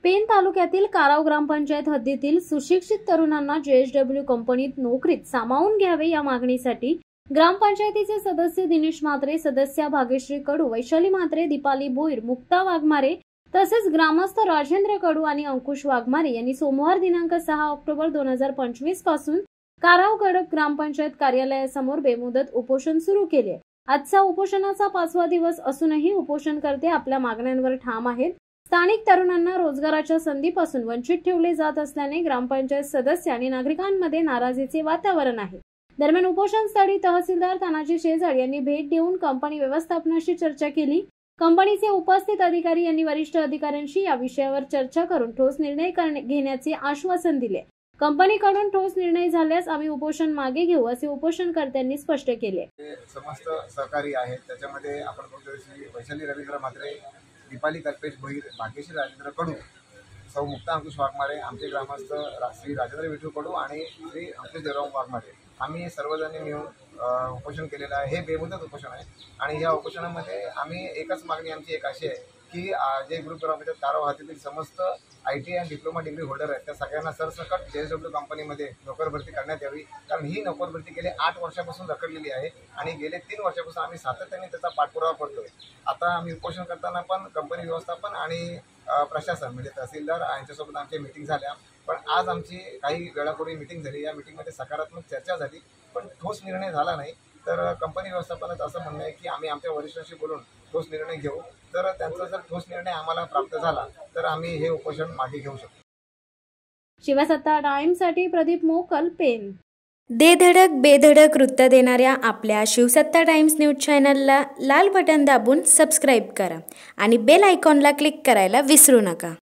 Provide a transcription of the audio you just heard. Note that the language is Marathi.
पेण तालुक्यातील काराव ग्रामपंचायत हद्दीतील सुशिक्षित तरुणांना JSW कंपनीत नोकरीत सामावून घ्यावे या मागणीसाठी ग्रामपंचायतीचे सदस्य दिनेश म्हात्रे, सदस्या भाग्यश्री कडू, वैशाली म्हात्रे, दीपाली भोईर, मुक्ता वाघमारे तसेच ग्रामस्थ राजेंद्र कडू आणि अंकुश वाघमारे यांनी सोमवार दिनांक 6 ऑक्टोबर 2025 पासून काराव गडक ग्रामपंचायत कार्यालयासमोर बेमुदत उपोषण सुरू केले। आजचा उपोषणाचा 5वा दिवस असूनही उपोषणकर्ते आपल्या मागण्यांवर ठाम आहेत। स्थानिक तरुणांना रोजगाराच्या संधीपासून वंचित ठेवले जात असल्याने ग्रामपंचायत सदस्य आणि नागरिकांमध्ये नाराजीचे वातावरण आहे। दरम्यान उपोषणस्थळी तहसीलदार तानाजी शेजाळ यांनी भेट देऊन कंपनी व्यवस्थापनाशी चर्चा केली। कंपनीचे उपस्थित अधिकारी यांनी वरिष्ठ अधिकाऱ्यांशी या विषयावर चर्चा करून ठोस निर्णय घेण्याचे आश्वासन दिले। कंपनीकडून ठोस निर्णय झाल्यास आम्ही उपोषण मागे घेऊ असे उपोषणकर्त्यांनी स्पष्ट केले। समस्त सहकारी आहेत, त्याच्यामध्ये आपण बघतोय श्री वैशाली रवींद्र म्हात्रे, दीपाली कल्पेश भोईर, भाग्यश्री राजेंद्र कडू, सौ मुक्ता अंकुश वाघमारे, आमचे ग्रामस्थ श्री राजेंद्र विठू कडू आणि श्री अंकुश देवराव वाघमारे, आम्ही सर्वजण मिळून उपोषण केलेलं आहे। हे बेमुदत उपोषण आहे आणि या उपोषणामध्ये आम्ही एकच मागणी आमची एक अशी आहे की जे ग्रुप ग्रामपंचायत काराव हद्दीतील समस्त ITI आणि डिप्लोमा डिग्री होल्डर आहेत त्या सगळ्यांना सरसकट JSW कंपनीमध्ये नोकर भरती करण्यात यावी। कारण ही नोकर भरती गेले 8 वर्षापासून रखडलेली आहे आणि गेले 3 वर्षापासून आम्ही सातत्याने त्याचा पाठपुरावा करतोय। आता आम्ही उपोषण करताना पण कंपनी व्यवस्थापन आणि प्रशासन म्हणजे तहसीलदार यांच्यासोबत आमची मीटिंग झाल्या, पण आज आमची काही वेळापूर्वी मीटिंग झाली। या मीटिंगमध्ये सकारात्मक चर्चा झाली, पण ठोस निर्णय झाला नाही। तर कंपनी व्यवस्थापनाचं असं म्हणणं आहे की आम्ही आमच्या वरिष्ठांशी बोलून ठोस निर्णय घेऊ। तर त्यांचा जर ठोस निर्णय आम्हाला प्राप्त झाला तर आम्ही हे उपोषण मागे घेऊ शकतो। शिवसत्ता टाइम्ससाठी प्रदीप मोकल, पेण। धडक बेधडक वृत्त देणाऱ्या आपल्या शिवसत्ता टाइम्स न्यूज चॅनलला लाल बटन दाबून सबस्क्राईब करा आणि बेल आयकॉनला क्लिक करायला विसरू नका।